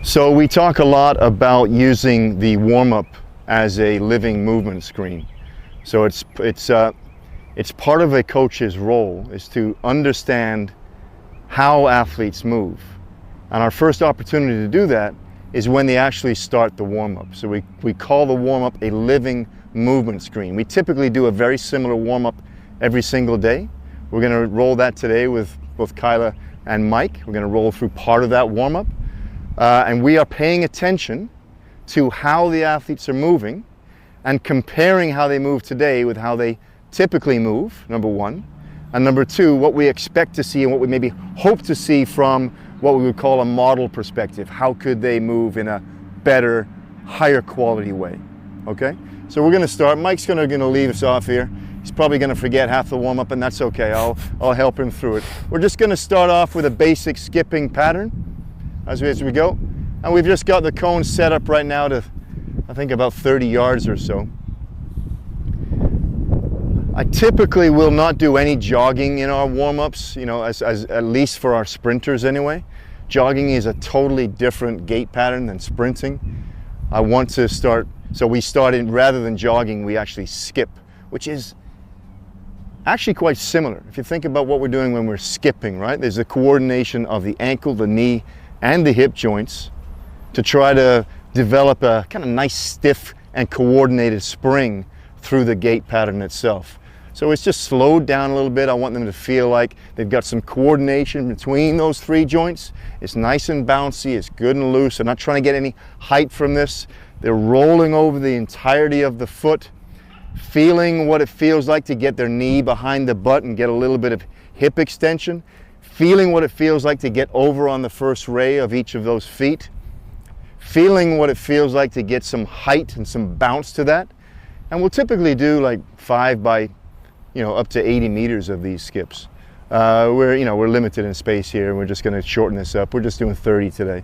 So we talk a lot about using the warm-up as a living movement screen. So it's part of a coach's role is to understand how athletes move. And our first opportunity to do that is when they actually start the warm-up. So we call the warm-up a living movement screen. We typically do a very similar warm-up every single day. We're going to roll that today with both Kyla and Mike. We're going to roll through part of that warm-up. And we are paying attention to how the athletes are moving and comparing how they move today with how they typically move, number one. And number two, what we expect to see and what we maybe hope to see from what we would call a model perspective. How could they move in a better, higher quality way? Okay? So we're going to start. Mike's going to leave us off here. He's probably going to forget half the warm-up, and that's okay. I'll help him through it. We're just going to start off with a basic skipping pattern as we go. And we've just got the cone set up right now to, I think, about 30 yards or so. I typically will not do any jogging in our warm-ups, you know, as at least for our sprinters anyway. Jogging is a totally different gait pattern than sprinting. I want to start, so we start in, rather than jogging, we actually skip, which is actually quite similar. If you think about what we're doing when we're skipping, right? There's a coordination of the ankle, the knee, and the hip joints to try to develop a kind of nice, stiff, and coordinated spring through the gait pattern itself. So it's just slowed down a little bit. I want them to feel like they've got some coordination between those three joints. It's nice and bouncy, it's good and loose. I'm not trying to get any height from this. They're rolling over the entirety of the foot, feeling what it feels like to get their knee behind the butt and get a little bit of hip extension, feeling what it feels like to get over on the first ray of each of those feet, feeling what it feels like to get some height and some bounce to that. And we'll typically do like 5 by, up to 80 meters of these skips. We're limited in space here, and we're just going to shorten this up. We're just doing 30 today.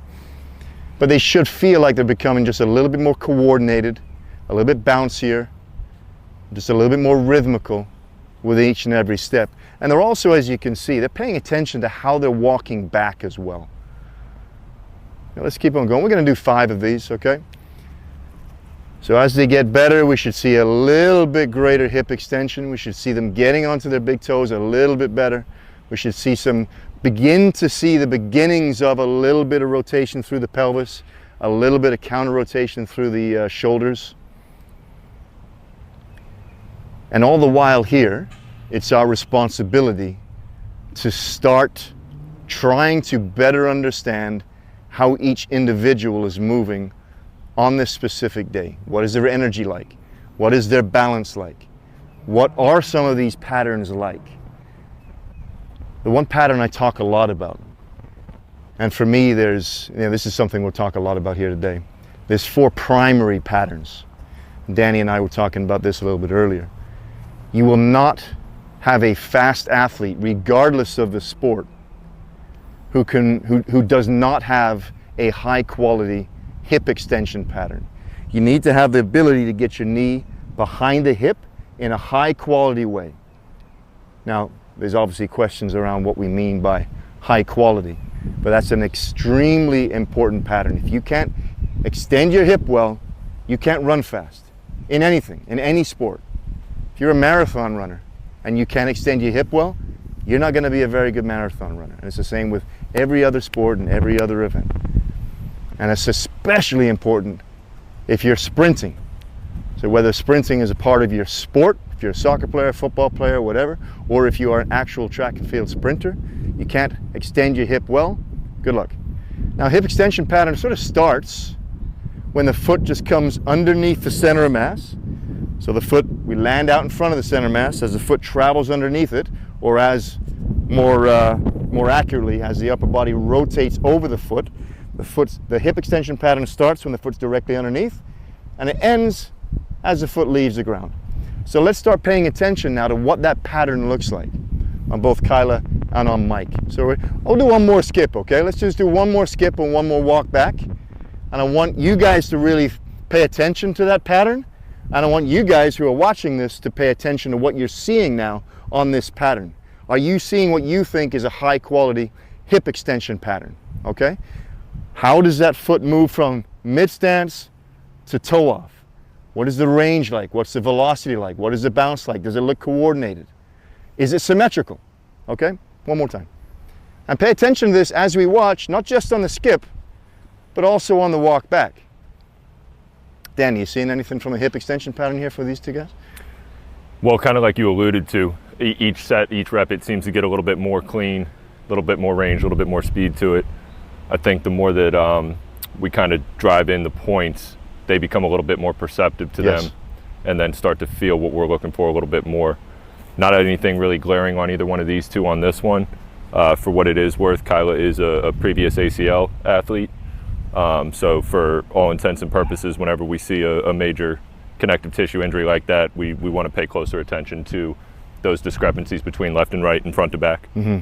But they should feel like they're becoming just a little bit more coordinated, a little bit bouncier, just a little bit more rhythmical with each and every step. And they're also, as you can see, they're paying attention to how they're walking back as well. Now let's keep on going. We're going to do 5 of these, okay? So as they get better, we should see a little bit greater hip extension. We should see them getting onto their big toes a little bit better. We should see begin to see the beginnings of a little bit of rotation through the pelvis, a little bit of counter rotation through the shoulders. And all the while here, it's our responsibility to start trying to better understand how each individual is moving on this specific day. What is their energy like? What is their balance like? What are some of these patterns like? The one pattern I talk a lot about, and for me this is something we'll talk a lot about here today. There's 4 primary patterns. Danny and I were talking about this a little bit earlier. You will not have a fast athlete, regardless of the sport, who does not have a high quality hip extension pattern. You need to have the ability to get your knee behind the hip in a high quality way. Now, there's obviously questions around what we mean by high quality, but that's an extremely important pattern. If you can't extend your hip well, you can't run fast in anything, in any sport. If you're a marathon runner and you can't extend your hip well, you're not going to be a very good marathon runner. And it's the same with every other sport and every other event. And it's especially important if you're sprinting. So whether sprinting is a part of your sport, if you're a soccer player, football player, whatever, or if you are an actual track and field sprinter, you can't extend your hip well, good luck. Now, hip extension pattern sort of starts when the foot just comes underneath the center of mass. So the foot, we land out in front of the center mass as the foot travels underneath it, or as more accurately, as the upper body rotates over the foot. The hip extension pattern starts when the foot's directly underneath, and it ends as the foot leaves the ground. So let's start paying attention now to what that pattern looks like on both Kyla and on Mike. So I'll do one more skip, okay? Let's just do one more skip and one more walk back. And I want you guys to really pay attention to that pattern. And I want you guys who are watching this to pay attention to what you're seeing now on this pattern. Are you seeing what you think is a high quality hip extension pattern? Okay? How does that foot move from mid stance to toe off? What is the range like? What's the velocity like? What is the bounce like? Does it look coordinated? Is it symmetrical? Okay, one more time. And pay attention to this as we watch, not just on the skip, but also on the walk back. Danny, you seeing anything from a hip extension pattern here for these two guys? Well, kind of like you alluded to, each set, each rep, it seems to get a little bit more clean, a little bit more range, a little bit more speed to it. I think the more that we kind of drive in the points, they become a little bit more perceptive to them, and then start to feel what we're looking for a little bit more. Not anything really glaring on either one of these two on this one. For what it is worth, Kyla is a previous ACL athlete. So for all intents and purposes, whenever we see a major connective tissue injury like that, we want to pay closer attention to those discrepancies between left and right and front to back. Mm-hmm.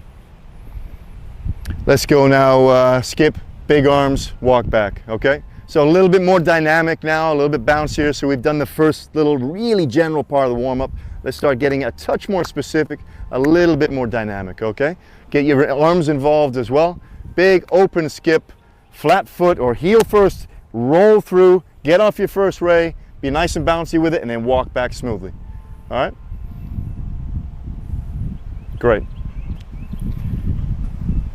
Let's go now, skip, big arms, walk back, okay? So a little bit more dynamic now, a little bit bouncier. So we've done the first little really general part of the warm-up. Let's start getting a touch more specific, a little bit more dynamic, okay? Get your arms involved as well. Big open skip, flat foot or heel first, roll through, get off your first ray, be nice and bouncy with it, and then walk back smoothly. All right? Great.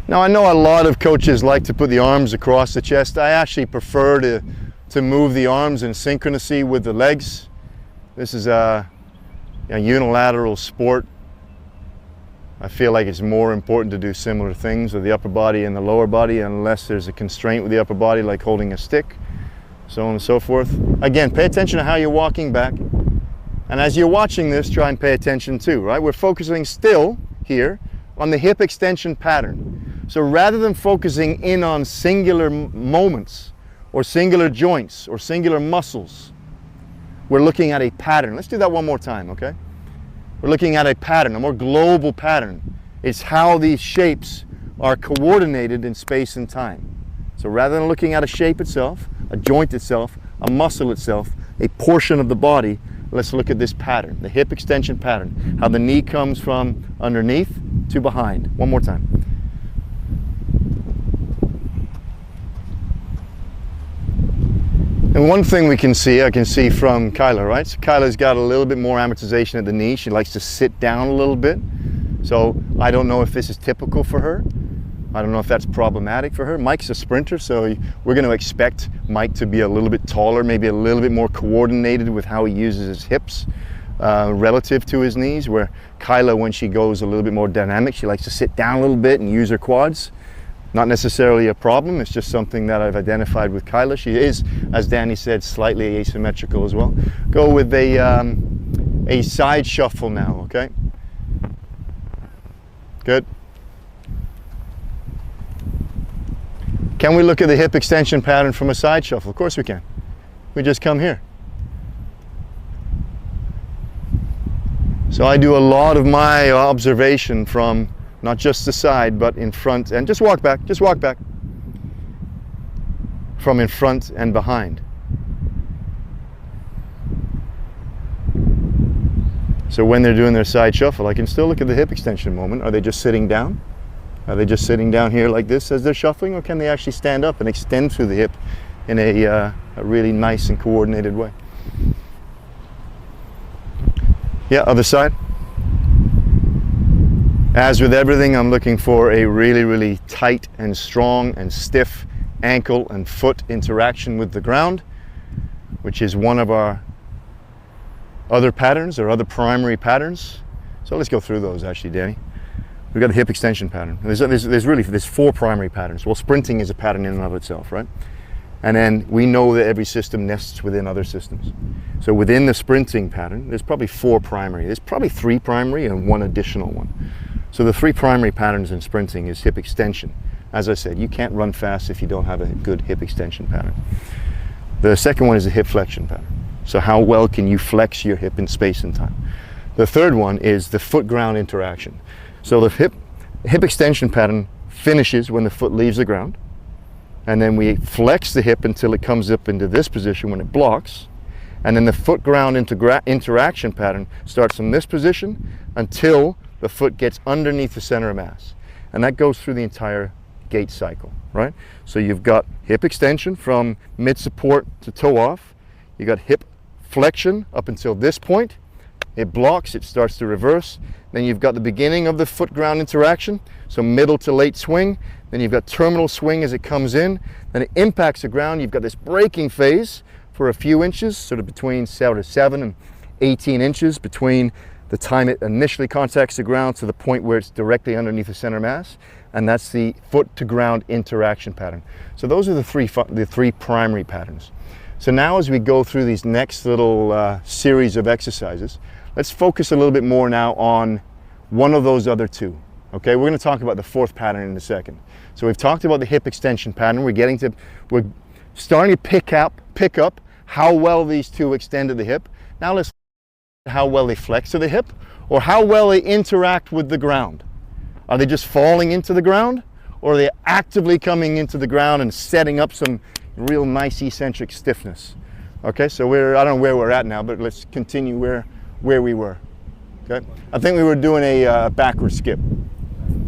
Now I know a lot of coaches like to put the arms across the chest. I actually prefer to move the arms in synchronicity with the legs. This is a unilateral sport. I feel like it's more important to do similar things with the upper body and the lower body unless there's a constraint with the upper body like holding a stick, so on and so forth. Again, pay attention to how you're walking back. And as you're watching this, try and pay attention too, right? We're focusing still here on the hip extension pattern. So rather than focusing in on singular moments or singular joints or singular muscles, we're looking at a pattern. Let's do that one more time, okay? We're looking at a pattern, a more global pattern. It's how these shapes are coordinated in space and time. So rather than looking at a shape itself, a joint itself, a muscle itself, a portion of the body, let's look at this pattern, the hip extension pattern, how the knee comes from underneath to behind. One more time. And one thing I can see from Kyla, right? So Kyla's got a little bit more amortization at the knee. She likes to sit down a little bit. So I don't know if this is typical for her. I don't know if that's problematic for her. Mike's a sprinter, so we're going to expect Mike to be a little bit taller, maybe a little bit more coordinated with how he uses his hips relative to his knees, where Kyla, when she goes a little bit more dynamic, she likes to sit down a little bit and use her quads. Not necessarily a problem, it's just something that I've identified with Kyla. She is, as Danny said, slightly asymmetrical as well. Go with a side shuffle now, okay? Good. Can we look at the hip extension pattern from a side shuffle? Of course we can. We just come here. So I do a lot of my observation from not just the side, but in front, and just walk back, from in front and behind. So when they're doing their side shuffle, I can still look at the hip extension moment. Are they just sitting down? Are they just sitting down here like this as they're shuffling, or can they actually stand up and extend through the hip in a really nice and coordinated way? Yeah, other side. As with everything, I'm looking for a really, really tight and strong and stiff ankle and foot interaction with the ground, which is one of our other patterns or other primary patterns. So let's go through those actually, Danny. We've got the hip extension pattern. There's four primary patterns. Well, sprinting is a pattern in and of itself, right? And then we know that every system nests within other systems. So within the sprinting pattern, there's probably four primary. There's probably three primary and one additional one. So the three primary patterns in sprinting is hip extension. As I said, you can't run fast if you don't have a good hip extension pattern. The second one is the hip flexion pattern. So how well can you flex your hip in space and time? The third one is the foot-ground interaction. So the hip extension pattern finishes when the foot leaves the ground, and then we flex the hip until it comes up into this position when it blocks, and then the foot-ground interaction pattern starts from this position until the foot gets underneath the center of mass. And that goes through the entire gait cycle, right? So you've got hip extension from mid support to toe off. You got hip flexion up until this point. It blocks, it starts to reverse. Then you've got the beginning of the foot ground interaction, so middle to late swing. Then you've got terminal swing as it comes in. Then it impacts the ground. You've got this braking phase for a few inches, sort of between 7 and 18 inches between the time it initially contacts the ground to the point where it's directly underneath the center mass. And that's the foot to ground interaction pattern. So those are the three primary patterns. So now as we go through these next little series of exercises, let's focus a little bit more now on one of those other two. Okay, we're going to talk about the fourth pattern in a second. So we've talked about the hip extension pattern. We're starting to pick up how well these two extend to the hip. Now let's look at how well they flex to the hip, or how well they interact with the ground. Are they just falling into the ground, or are they actively coming into the ground and setting up some real nice eccentric stiffness? Okay, so I don't know where we're at now, but let's continue where we were. Okay, I think we were doing a backward skip,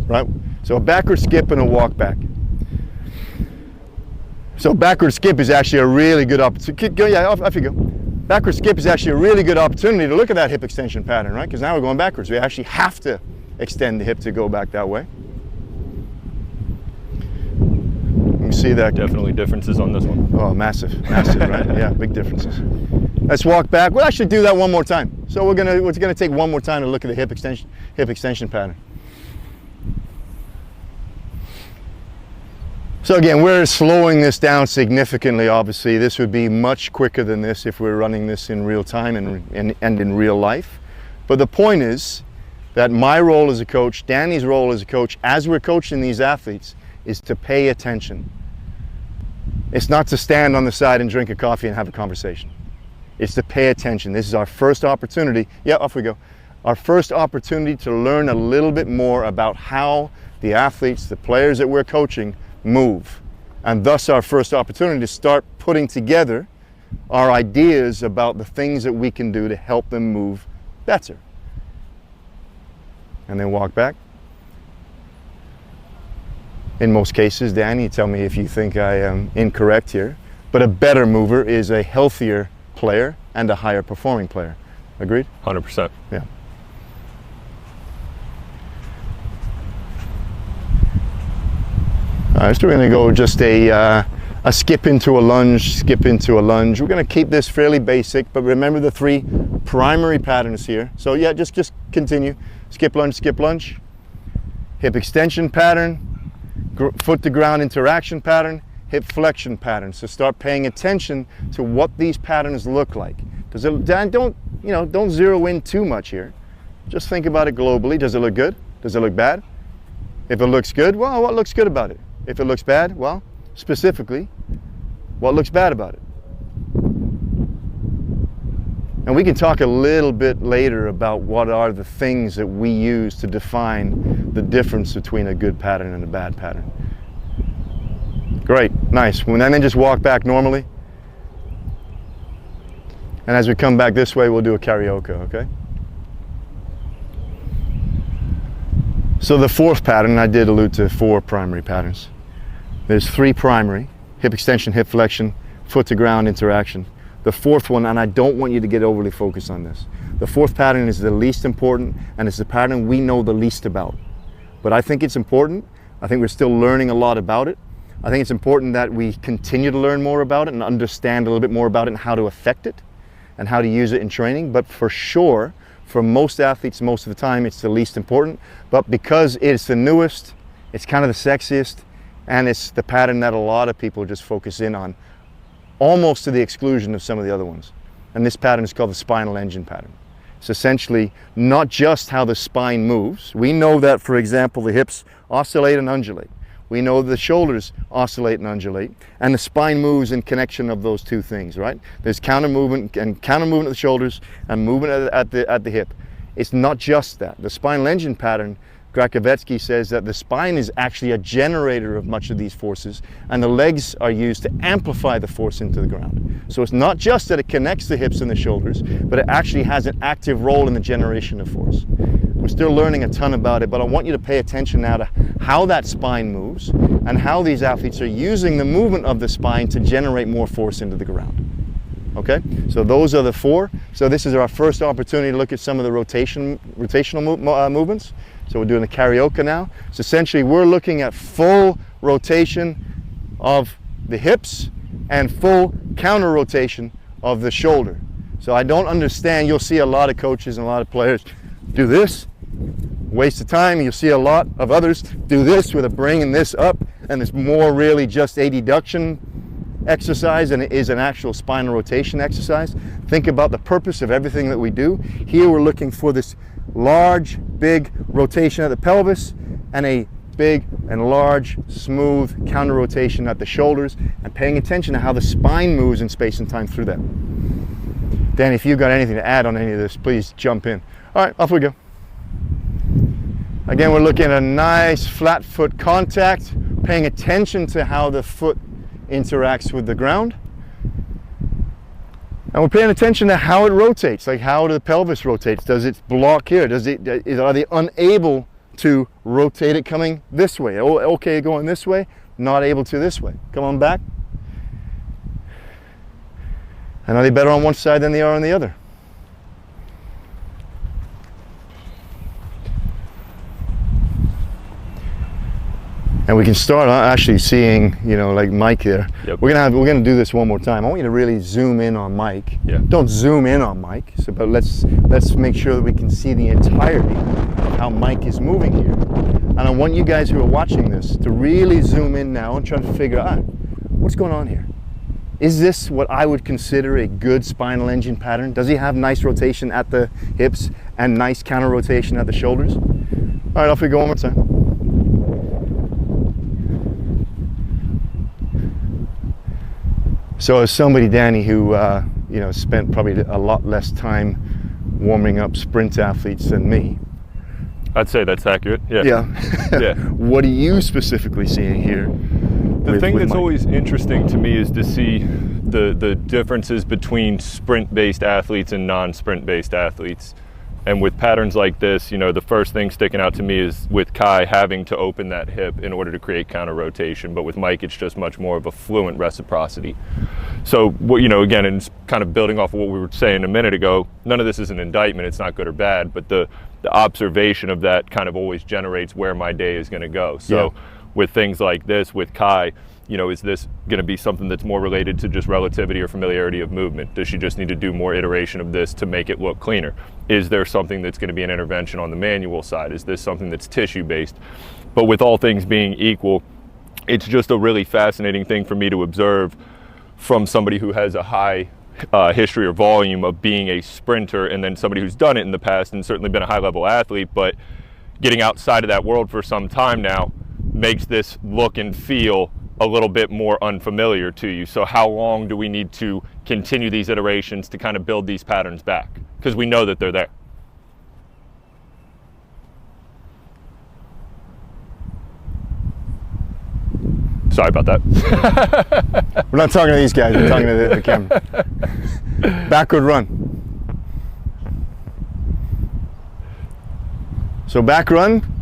right? So a backward skip and a walk back. So backward skip is actually a really good opportunity. Yeah, off you go. Backward skip is actually a really good opportunity to look at that hip extension pattern, right? Because now we're going backwards. We actually have to extend the hip to go back that way. You see that? Definitely differences on this one. Oh, massive, right? Yeah, big differences. Let's walk back. We'll actually do that one more time. So we're gonna take one more time to look at the hip extension pattern. So again, we're slowing this down significantly. Obviously, this would be much quicker than this if we're running this in real time and in real life. But the point is that my role as a coach, Danny's role as a coach, as we're coaching these athletes, is to pay attention. It's not to stand on the side and drink a coffee and have a conversation. It's to pay attention. This is our first opportunity. Yeah, off we go. Our first opportunity to learn a little bit more about how the athletes, the players that we're coaching, move. And thus our first opportunity to start putting together our ideas about the things that we can do to help them move better. And then walk back. In most cases, Danny, tell me if you think I am incorrect here, but a better mover is a healthier player and a higher performing player. Agreed? 100%. Yeah. All right, so we're going to go just a skip into a lunge. We're going to keep this fairly basic, but remember the three primary patterns here. So yeah, just continue. Skip lunge, hip extension pattern, foot to ground interaction pattern, hip flexion pattern. So start paying attention to what these patterns look like. Don't zero in too much here. Just think about it globally. Does it look good? Does it look bad? If it looks good, well, what looks good about it? If it looks bad, well, specifically, what looks bad about it? And we can talk a little bit later about what are the things that we use to define the difference between a good pattern and a bad pattern. Great, nice. And then just walk back normally. And as we come back this way, we'll do a karaoke, okay? So the fourth pattern, I did allude to 4 primary patterns. There's 3 primary: hip extension, hip flexion, foot to ground interaction. The fourth one, and I don't want you to get overly focused on this, the fourth pattern is the least important, and it's the pattern we know the least about. But I think it's important. I think we're still learning a lot about it. I think it's important that we continue to learn more about it and understand a little bit more about it and how to affect it and how to use it in training. But for sure, for most athletes, most of the time, it's the least important. But because it's the newest, it's kind of the sexiest, and it's the pattern that a lot of people just focus in on, almost to the exclusion of some of the other ones. And this pattern is called the spinal engine pattern. It's essentially not just how the spine moves. We know that, for example, the hips oscillate and undulate. We know the shoulders oscillate and undulate, and the spine moves in connection of those two things, right? There's counter movement at the shoulders and movement at the hip. It's not just that. The spinal engine pattern, Grakovetsky says that the spine is actually a generator of much of these forces, and the legs are used to amplify the force into the ground. So it's not just that it connects the hips and the shoulders, but it actually has an active role in the generation of force. We're still learning a ton about it, but I want you to pay attention now to how that spine moves and how these athletes are using the movement of the spine to generate more force into the ground. Okay, so those are the 4. So this is our first opportunity to look at some of the rotational movements. So we're doing the karaoke now. So essentially we're looking at full rotation of the hips and full counter rotation of the shoulder. So I don't understand, you'll see a lot of coaches and a lot of players do this, waste of time. You'll see a lot of others do this with a bringing this up, and it's more really just a deduction exercise than it is an actual spinal rotation exercise. Think about the purpose of everything that we do. Here we're looking for this large, big rotation at the pelvis and a big and large, smooth counter rotation at the shoulders, and paying attention to how the spine moves in space and time through that. Danny, if you've got anything to add on any of this, please jump in. All right, off we go. Again, we're looking at a nice flat foot contact, paying attention to how the foot interacts with the ground. And we're paying attention to how it rotates, like how the pelvis rotates. Does it block here? Are they unable to rotate it coming this way? Oh, okay, going this way, not able to this way. Come on back. And are they better on one side than they are on the other? And we can start actually seeing, like Mike there. Yep. We're gonna do this one more time. I want you to really zoom in on Mike. Yeah. Don't zoom in on Mike. But let's make sure that we can see the entirety of how Mike is moving here. And I want you guys who are watching this to really zoom in now and try to figure out what's going on here. Is this what I would consider a good spinal engine pattern? Does he have nice rotation at the hips and nice counter rotation at the shoulders? All right, off we go one more time. So as somebody, Danny, who spent probably a lot less time warming up sprint athletes than me. I'd say that's accurate. Yeah. Yeah. What are you specifically seeing here? The thing that's Mike? always interesting to me is to see the differences between sprint-based athletes and non-sprint-based athletes. And with patterns like this, the first thing sticking out to me is with Kai having to open that hip in order to create counter rotation. But with Mike, it's just much more of a fluent reciprocity. So, again, and it's kind of building off of what we were saying a minute ago, none of this is an indictment. It's not good or bad, but the observation of that kind of always generates where my day is going to go. So with things like this, with Kai, is this going to be something that's more related to just relativity or familiarity of movement? Does she just need to do more iteration of this to make it look cleaner? Is there something that's going to be an intervention on the manual side? Is this something that's tissue-based? But with all things being equal, it's just a really fascinating thing for me to observe from somebody who has a high history or volume of being a sprinter, and then somebody who's done it in the past and certainly been a high-level athlete, but getting outside of that world for some time now makes this look and feel a little bit more unfamiliar to you. So how long do we need to continue these iterations to kind of build these patterns back? Because we know that they're there. Sorry about that. We're not talking to these guys, we're talking to the camera. Backward run. So back run,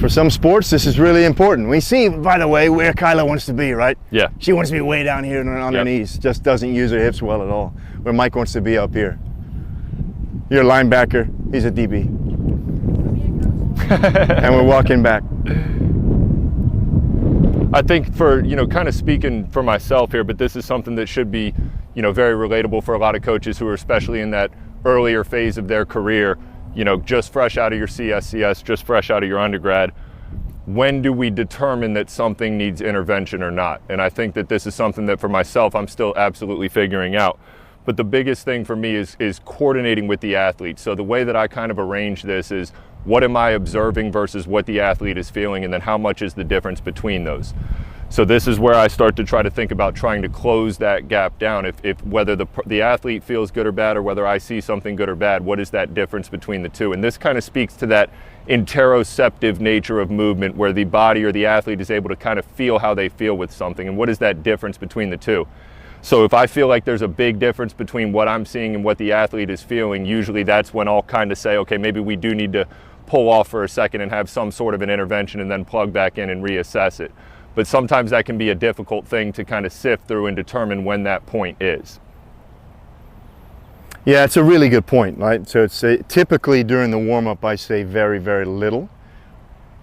for some sports, this is really important. We see, by the way, where Kyla wants to be, right? Yeah. She wants to be way down here on her knees, just doesn't use her hips well at all. Where Mike wants to be up here. You're a linebacker, he's a DB. And we're walking back. I think for, kind of speaking for myself here, but this is something that should be, very relatable for a lot of coaches who are especially in that earlier phase of their career, just fresh out of your CSCS, just fresh out of your undergrad. When do we determine that something needs intervention or not? And I think that this is something that for myself, I'm still absolutely figuring out. But the biggest thing for me is coordinating with the athlete. So the way that I kind of arrange this is, what am I observing versus what the athlete is feeling, and then how much is the difference between those? So this is where I start to try to think about trying to close that gap down. If whether the athlete feels good or bad, or whether I see something good or bad, what is that difference between the two? And this kind of speaks to that interoceptive nature of movement, where the body or the athlete is able to kind of feel how they feel with something. And what is that difference between the two? So if I feel like there's a big difference between what I'm seeing and what the athlete is feeling, usually that's when I'll kind of say, okay, maybe we do need to pull off for a second and have some sort of an intervention and then plug back in and reassess it. But sometimes that can be a difficult thing to kind of sift through and determine when that point is. Yeah, it's a really good point, right? So it's typically during the warm-up, I say very, very little.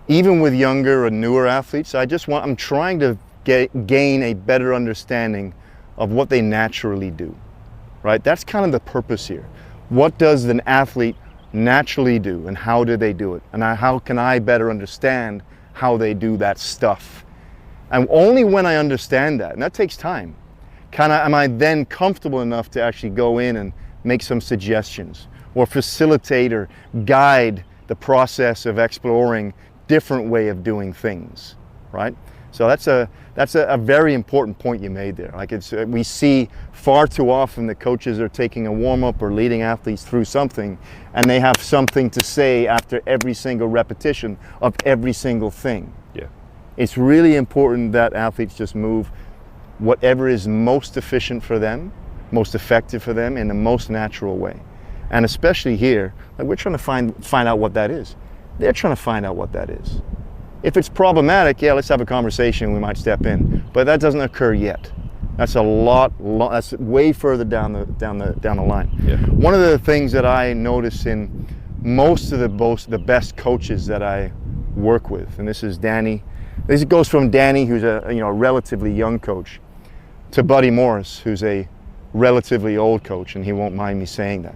Even with younger or newer athletes, I'm trying to gain a better understanding of what they naturally do, right? That's kind of the purpose here. What does an athlete naturally do, and how do they do it? And how can I better understand how they do that stuff? And only when I understand that, and that takes time, am I then comfortable enough to actually go in and make some suggestions or facilitate or guide the process of exploring different way of doing things, right? So that's a very important point you made there. Like we see far too often that coaches are taking a warm-up or leading athletes through something, and they have something to say after every single repetition of every single thing. Yeah. It's really important that athletes just move whatever is most efficient for them, most effective for them in the most natural way. And especially here, like we're trying to find out what that is. They're trying to find out what that is. If it's problematic, yeah, let's have a conversation, we might step in. But that doesn't occur yet. That's that's way further down the line. Yeah. One of the things that I notice in most of the best coaches that I work with, and this is Danny. This goes from Danny, who's a relatively young coach, to Buddy Morris, who's a relatively old coach, and he won't mind me saying that.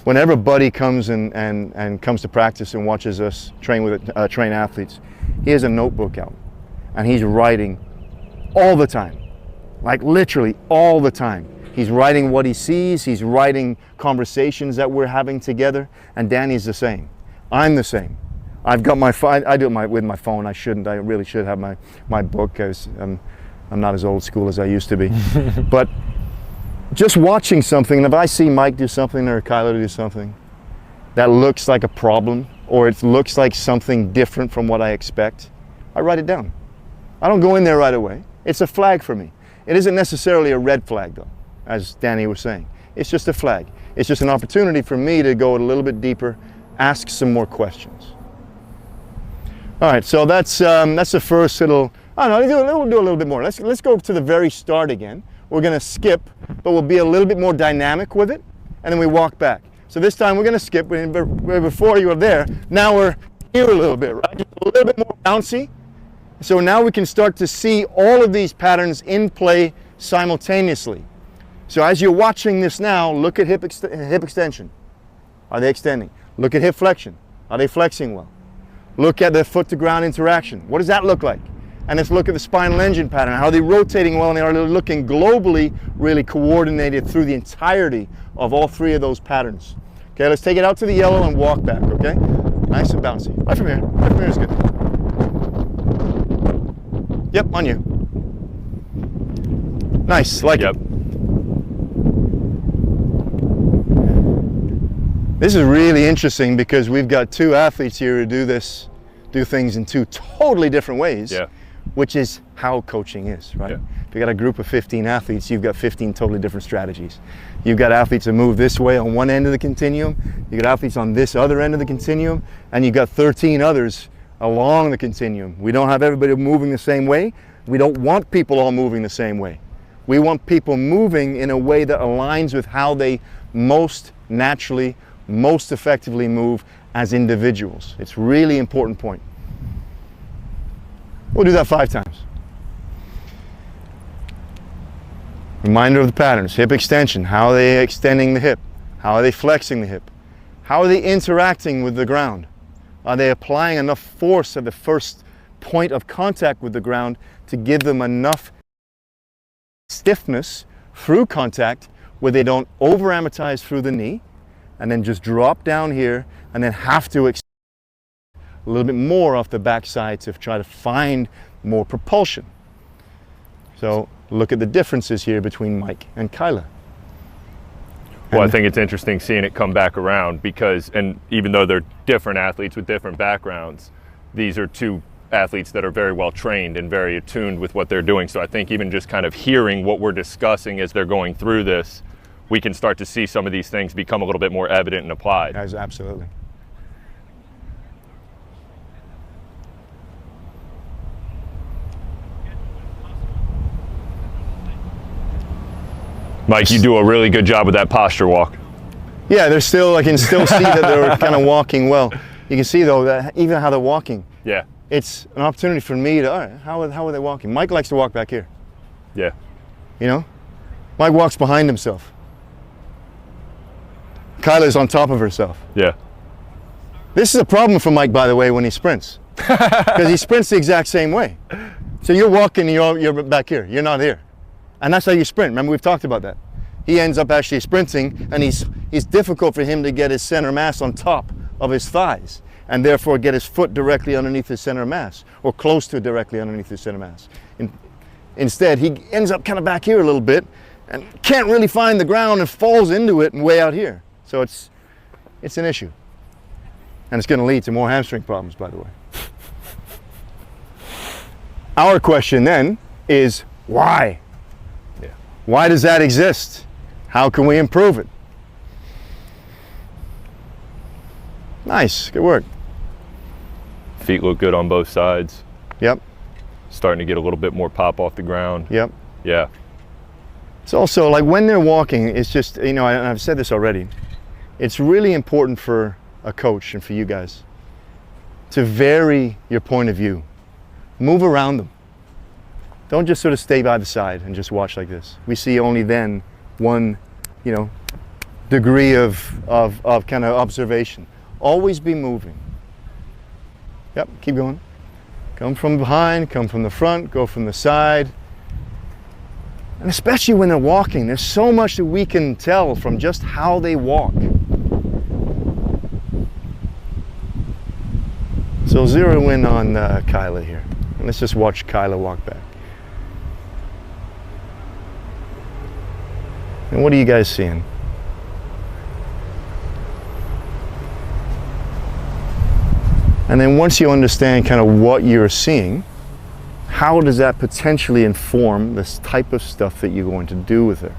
Whenever Buddy comes and comes to practice and watches us train athletes, he has a notebook out, and he's writing all the time, like literally all the time. He's writing what he sees, he's writing conversations that we're having together, and Danny's the same. I'm the same. I've got my phone, I do it with my phone. I really should have my book, because I'm not as old school as I used to be. But just watching something, and if I see Mike do something or Kyler do something that looks like a problem, or it looks like something different from what I expect, I write it down. I don't go in there right away. It's a flag for me. It isn't necessarily a red flag though, as Danny was saying. It's just a flag. It's just an opportunity for me to go a little bit deeper, ask some more questions. All right, so that's the first little, we'll do a little bit more. Let's go to the very start again. We're gonna skip, but we'll be a little bit more dynamic with it, and then we walk back. So this time we're gonna skip, before you were there, now we're here a little bit, right? Just a little bit more bouncy. So now we can start to see all of these patterns in play simultaneously. So as you're watching this now, look at hip extension. Are they extending? Look at hip flexion. Are they flexing well? Look at the foot to ground interaction. What does that look like? And let's look at the spinal engine pattern. How are they rotating well, and are they looking globally really coordinated through the entirety of all three of those patterns? Okay, let's take it out to the yellow and walk back, okay? Nice and bouncy. Right from here. Right from here is good. Yep, on you. Nice, like it. This is really interesting because we've got two athletes here who do things in two totally different ways. Yeah. Which is how coaching is, right? Yeah. If you got a group of 15 athletes, you've got 15 totally different strategies. You've got athletes that move this way on one end of the continuum, you got athletes on this other end of the continuum, and you've got 13 others along the continuum. We don't have everybody moving the same way. We don't want people all moving the same way. We want people moving in a way that aligns with how they most naturally, most effectively move as individuals. It's a really important point. We'll do that 5 times. Reminder of the patterns. Hip extension. How are they extending the hip? How are they flexing the hip? How are they interacting with the ground? Are they applying enough force at the first point of contact with the ground to give them enough stiffness through contact where they don't over-amortize through the knee and then just drop down here and then have to extend a little bit more off the backside to try to find more propulsion. So look at the differences here between Mike and Kyler. Well, I think it's interesting seeing it come back around because, and even though they're different athletes with different backgrounds, these are two athletes that are very well trained and very attuned with what they're doing. So I think even just kind of hearing what we're discussing as they're going through this, we can start to see some of these things become a little bit more evident and applied. Absolutely. Mike, you do a really good job with that posture walk. Yeah, I can still see that they're kind of walking well. You can see though that even how they're walking, Yeah, it's an opportunity for me to, all right, how are they walking? Mike likes to walk back here, yeah. you know? Mike walks behind himself. Kyla's on top of herself. Yeah. This is a problem for Mike, by the way, when he sprints. Because he sprints the exact same way. So you're walking and you're back here, you're not here. And that's how you sprint. Remember, we've talked about that. He ends up actually sprinting, and it's difficult for him to get his center mass on top of his thighs, and therefore get his foot directly underneath his center mass, or close to directly underneath his center mass. Instead, he ends up kind of back here a little bit, and can't really find the ground and falls into it and way out here. So it's an issue. And it's going to lead to more hamstring problems, by the way. Our question then is why? Yeah. Why does that exist? How can we improve it? Nice, good work. Feet look good on both sides. Yep, Starting to get a little bit more pop off the ground. yep. Yeah. It's also like when they're walking, it's just, and I've said this already, it's really important for a coach and for you guys to vary your point of view. Move around them. Don't just sort of stay by the side and just watch like this. We see only then one, degree of kind of observation. Always be moving. Yep, keep going. Come from behind, come from the front, go from the side. And especially when they're walking, there's so much that we can tell from just how they walk. So zero in on Kyla here. And let's just watch Kyla walk back. And what are you guys seeing? And then once you understand kind of what you're seeing, how does that potentially inform this type of stuff that you're going to do with her?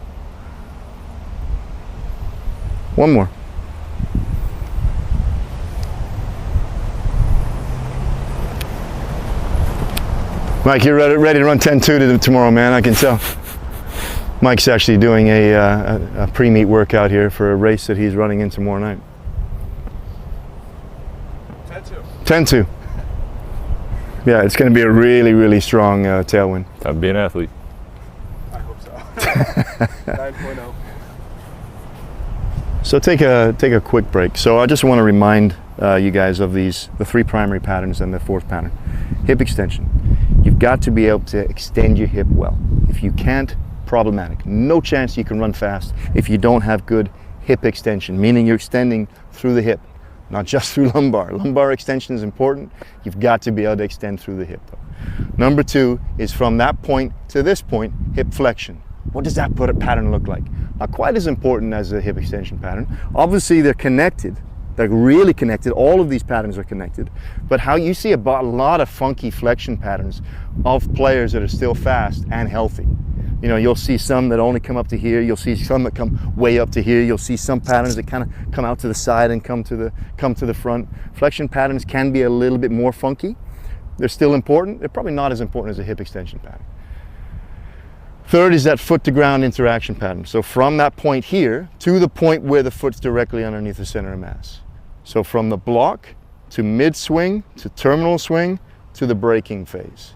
One more. Mike, you're ready to run 10-2 tomorrow, man, I can tell. Mike's actually doing a pre-meet workout here for a race that he's running in tomorrow night. 10-2. 10-2. Yeah, it's going to be a really, really strong tailwind. Time to be an athlete. I hope so. 9.0. So take a quick break. So I just want to remind you guys of the three primary patterns and the fourth pattern. Hip extension. You've got to be able to extend your hip well. If you can't, problematic. No chance you can run fast if you don't have good hip extension, meaning you're extending through the hip, not just through lumbar. Lumbar extension is important. You've got to be able to extend through the hip though. Number two is from that point to this point, hip flexion. What does that pattern look like? Not quite as important as the hip extension pattern. Obviously they're connected. They're really connected. All of these patterns are connected. But how you see a lot of funky flexion patterns of players that are still fast and healthy. You'll see some that only come up to here. You'll see some that come way up to here. You'll see some patterns that kind of come out to the side and come to the front. Flexion patterns can be a little bit more funky. They're still important. They're probably not as important as a hip extension pattern. Third is that foot to ground interaction pattern. So from that point here to the point where the foot's directly underneath the center of mass. So from the block to mid swing to terminal swing to the braking phase.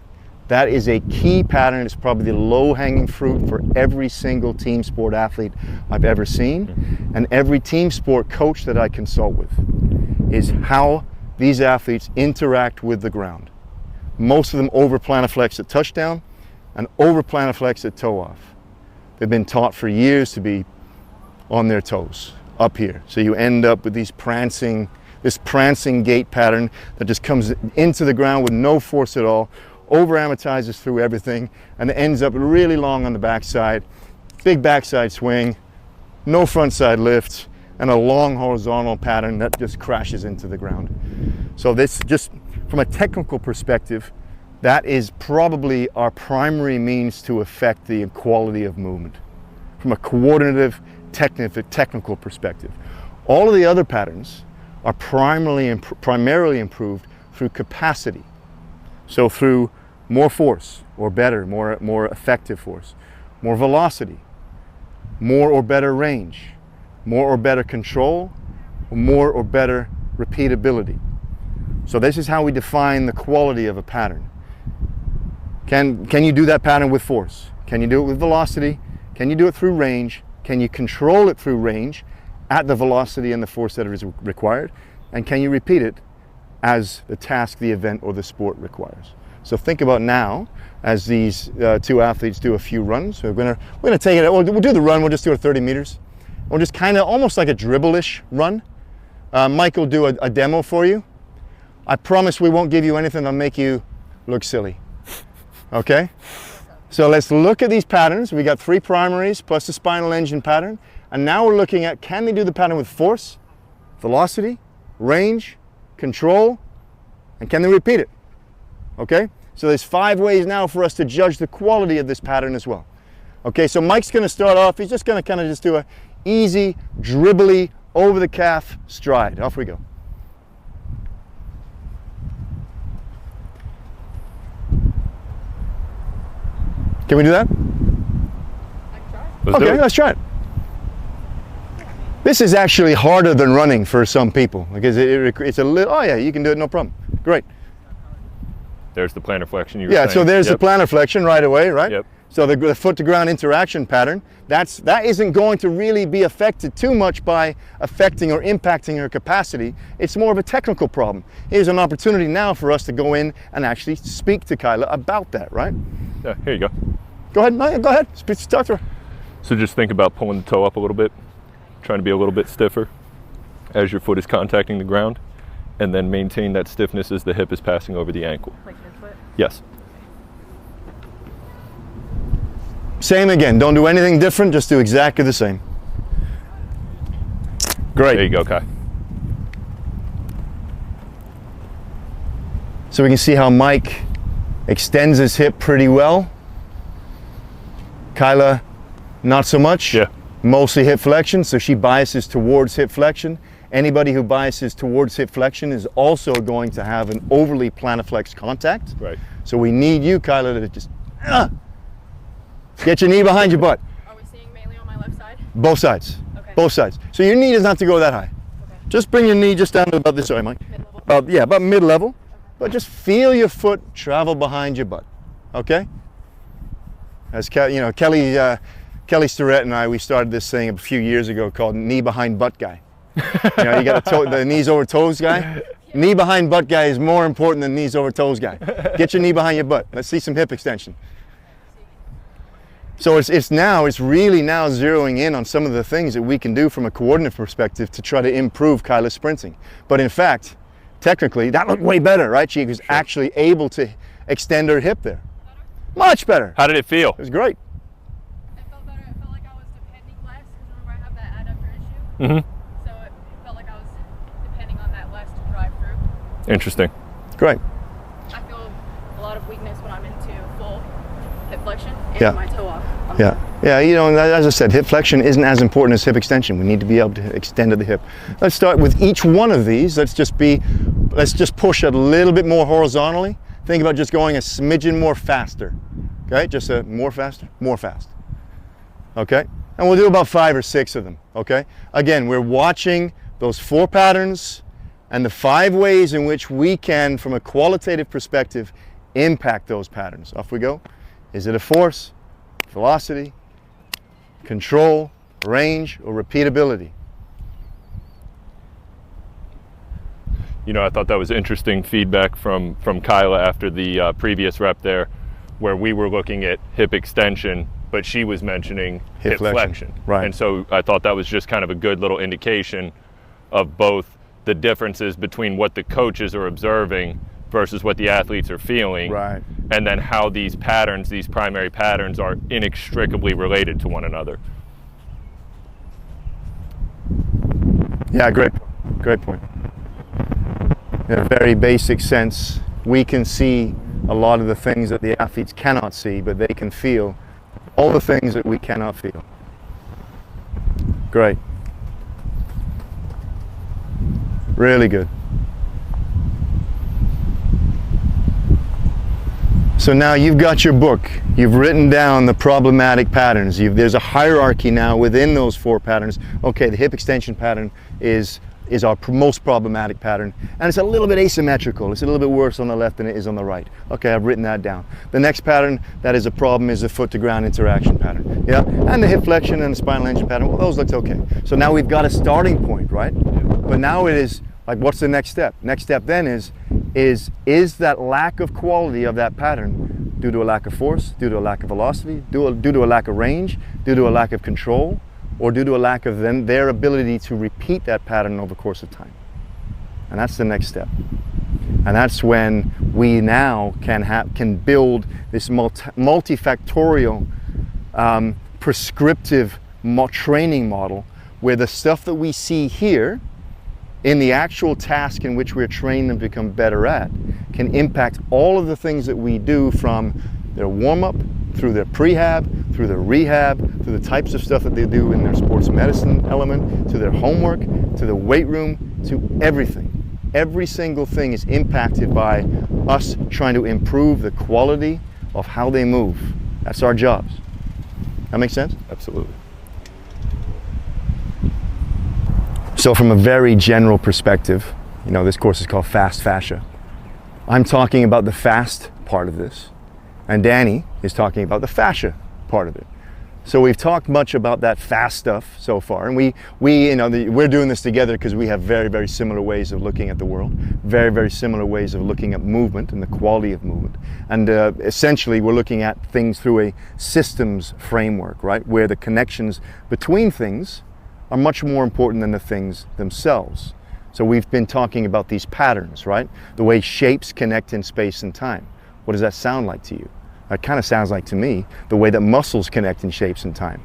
That is a key pattern. It's probably the low-hanging fruit for every single team sport athlete I've ever seen. And every team sport coach that I consult with is how these athletes interact with the ground. Most of them over planiflex at touchdown and over planiflex at toe off. They've been taught for years to be on their toes, up here. So you end up with this prancing gait pattern that just comes into the ground with no force at all, over amortizes through everything, and it ends up really long on the backside, big backside swing, no front side lift, and a long horizontal pattern that just crashes into the ground. So this, just from a technical perspective, that is probably our primary means to affect the quality of movement from a coordinative, technical perspective. All of the other patterns are primarily improved through capacity. So through more force or better, more effective force, more velocity, more or better range, more or better control, more or better repeatability. So this is how we define the quality of a pattern. Can you do that pattern with force? Can you do it with velocity? Can you do it through range? Can you control it through range at the velocity and the force that is required? And can you repeat it as the task, the event, or the sport requires? So think about now, as these two athletes do a few runs. So we're gonna take it, we'll do the run, we'll just do it 30 meters. We'll just kind of, almost like a dribble-ish run. Mike will do a demo for you. I promise we won't give you anything that'll make you look silly. Okay? So let's look at these patterns. We got 3 primaries plus the spinal engine pattern. And now we're looking at, can they do the pattern with force, velocity, range, control, and can they repeat it? Okay? So there's 5 ways now for us to judge the quality of this pattern as well. Okay, so Mike's gonna start off, he's just gonna kind of just do a easy, dribbly, over the calf stride. Off we go. Can we do that? Let's do Okay, it. let's try it. This is actually harder than running for some people because it's a little, oh yeah, you can do it, no problem. Great. There's the plantar flexion you were Yeah, saying. so there's Yep. the plantar flexion right away, right? Yep. So the foot to ground interaction pattern, that isn't going to really be affected too much by affecting or impacting her capacity. It's more of a technical problem. Here's an opportunity now for us to go in and actually speak to Kyla about that, right? Yeah, here you go. Go ahead, no, go ahead, talk to her. So just think about pulling the toe up a little bit, trying to be a little bit stiffer as your foot is contacting the ground, and then maintain that stiffness as the hip is passing over the ankle. Like your foot? Yes. Same again, don't do anything different, just do exactly the same. Great. There you go, Kai. So we can see how Mike extends his hip pretty well. Kyla, not so much. Yeah. Mostly hip flexion, so she biases towards hip flexion. Anybody who biases towards hip flexion is also going to have an overly plantarflex contact. Right. So we need you, Kyla, to just get your knee behind your butt. Are we seeing mainly on my left side? Both sides. Okay. Both sides. So your knee doesn't have to go that high. Okay. Just bring your knee just down to about this, sorry, Mike. Mid-level? About mid-level. But just feel your foot travel behind your butt. Okay? As Kelly Starrett and I, we started this thing a few years ago called knee behind butt guy. You know, you got the knees over toes guy. Knee behind butt guy is more important than knees over toes guy. Get your knee behind your butt. Let's see some hip extension. So it's really now zeroing in on some of the things that we can do from a coordinative perspective to try to improve Kyla's sprinting. But in fact, technically, that looked way better, right? She was actually able to extend her hip there. Much better. How did it feel? It was great. It felt better. It felt like I was depending less because remember I have that adductor issue. Mm-hmm. So it felt like I was depending on that less to drive through. Interesting. Great. I feel a lot of weakness when I'm into full hip flexion and Yeah. my toe off. Yeah, you know, as I said, hip flexion isn't as important as hip extension. We need to be able to extend to the hip. Let's start with each one of these. Let's just push it a little bit more horizontally. Think about just going a smidgen more faster. Okay, just more faster, more fast. Okay, and we'll do about 5 or 6 of them. Okay, again, we're watching those 4 patterns and the 5 ways in which we can, from a qualitative perspective, impact those patterns. Off we go. Is it a force, velocity, control, range, or repeatability? You know, I thought that was interesting feedback from Kyla after the previous rep there, where we were looking at hip extension, but she was mentioning hip flexion. Right. And so I thought that was just kind of a good little indication of both the differences between what the coaches are observing versus what the athletes are feeling. Right. And then how these patterns, these primary patterns, are inextricably related to one another. Yeah, great point. in a very basic sense, we can see a lot of the things that the athletes cannot see, but they can feel all the things that we cannot feel. Great. Really good. So now you've got your book. You've written down the problematic patterns. There's a hierarchy now within those 4 patterns. Okay, the hip extension pattern is our most problematic pattern, and it's a little bit asymmetrical. It's a little bit worse on the left than it is on the right. Okay, I've written that down. The next pattern that is a problem is the foot to ground interaction pattern. Yeah, and the hip flexion and the spinal engine pattern. Well, those look okay. So now we've got a starting point, right? But now it is like, what's the next step? Next step then is that lack of quality of that pattern due to a lack of force, due to a lack of velocity, due to a lack of range, due to a lack of control, or due to a lack of their ability to repeat that pattern over the course of time. And that's the next step. And that's when we now can build this multifactorial prescriptive training model, where the stuff that we see here in the actual task in which we're training them to become better at can impact all of the things that we do, from their warm-up, through their prehab, through their rehab, through the types of stuff that they do in their sports medicine element, to their homework, to the weight room, to everything. Every single thing is impacted by us trying to improve the quality of how they move. That's our jobs. That makes sense? Absolutely. So from a very general perspective, this course is called Fast Fascia. I'm talking about the fast part of this, and Danny is talking about the fascia part of it. So we've talked much about that fast stuff so far, and we're doing this together because we have very, very similar ways of looking at the world, very, very similar ways of looking at movement and the quality of movement. And essentially we're looking at things through a systems framework, right? Where the connections between things are much more important than the things themselves. So we've been talking about these patterns, right? The way shapes connect in space and time. What does that sound like to you? It kind of sounds like to me the way that muscles connect in shapes and time.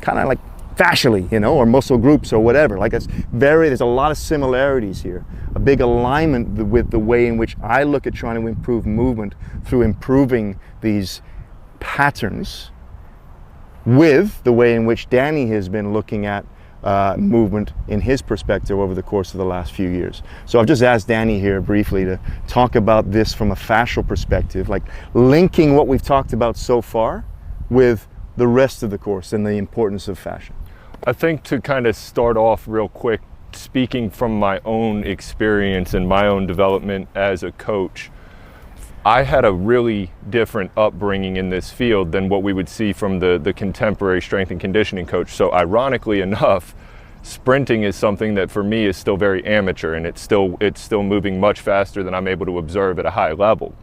Kind of like fascially, or muscle groups or whatever. Like there's a lot of similarities here. A big alignment with the way in which I look at trying to improve movement through improving these patterns, with the way in which Danny has been looking at movement in his perspective over the course of the last few years. So I've just asked Danny here briefly to talk about this from a fascial perspective, like linking what we've talked about so far with the rest of the course and the importance of fascia. I think to kind of start off real quick, speaking from my own experience and my own development as a coach, I had a really different upbringing in this field than what we would see from the contemporary strength and conditioning coach. So ironically enough, sprinting is something that for me is still very amateur, and it's still moving much faster than I'm able to observe at a high level.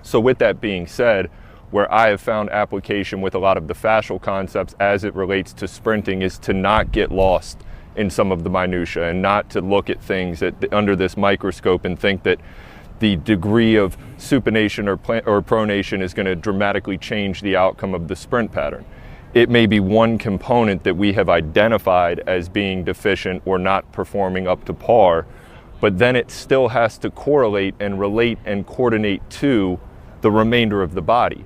So with that being said, where I have found application with a lot of the fascial concepts as it relates to sprinting is to not get lost in some of the minutia, and not to look at things under this microscope and think that the degree of supination or pronation is going to dramatically change the outcome of the sprint pattern. It may be one component that we have identified as being deficient or not performing up to par, but then it still has to correlate and relate and coordinate to the remainder of the body.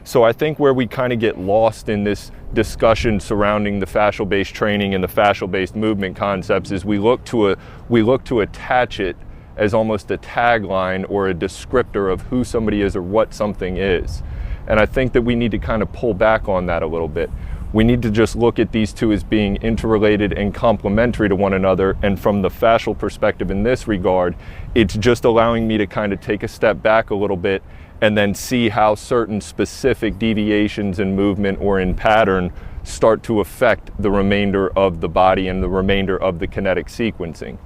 So I think where we kind of get lost in this discussion surrounding the fascial-based training and the fascial-based movement concepts is we look to attach it as almost a tagline or a descriptor of who somebody is or what something is. And I think that we need to kind of pull back on that a little bit. We need to just look at these two as being interrelated and complementary to one another. And from the fascial perspective in this regard, it's just allowing me to kind of take a step back a little bit and then see how certain specific deviations in movement or in pattern start to affect the remainder of the body and the remainder of the kinetic sequencing.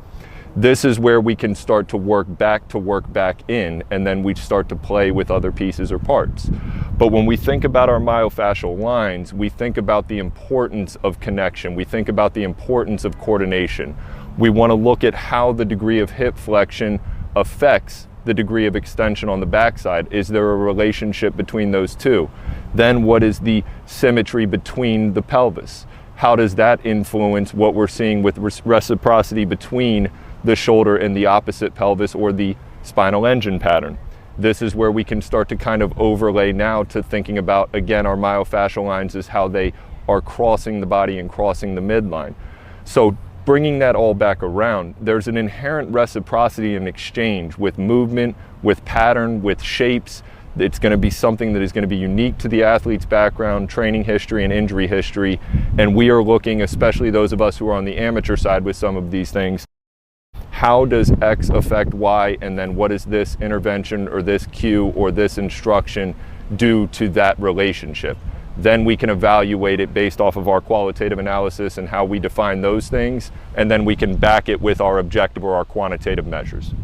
This is where we can start to work back in, and then we start to play with other pieces or parts. But when we think about our myofascial lines, we think about the importance of connection. We think about the importance of coordination. We want to look at how the degree of hip flexion affects the degree of extension on the backside. Is there a relationship between those two? Then what is the symmetry between the pelvis? How does that influence what we're seeing with reciprocity between the shoulder in the opposite pelvis or the spinal engine pattern. This is where we can start to kind of overlay now to thinking about, again, our myofascial lines is how they are crossing the body and crossing the midline. So bringing that all back around, there's an inherent reciprocity in exchange with movement, with pattern, with shapes. It's going to be something that is going to be unique to the athlete's background, training history, and injury history. And we are looking, especially those of us who are on the amateur side with some of these things, how does X affect Y, and then what does this intervention or this cue or this instruction do to that relationship? Then we can evaluate it based off of our qualitative analysis and how we define those things, and then we can back it with our objective or our quantitative measures.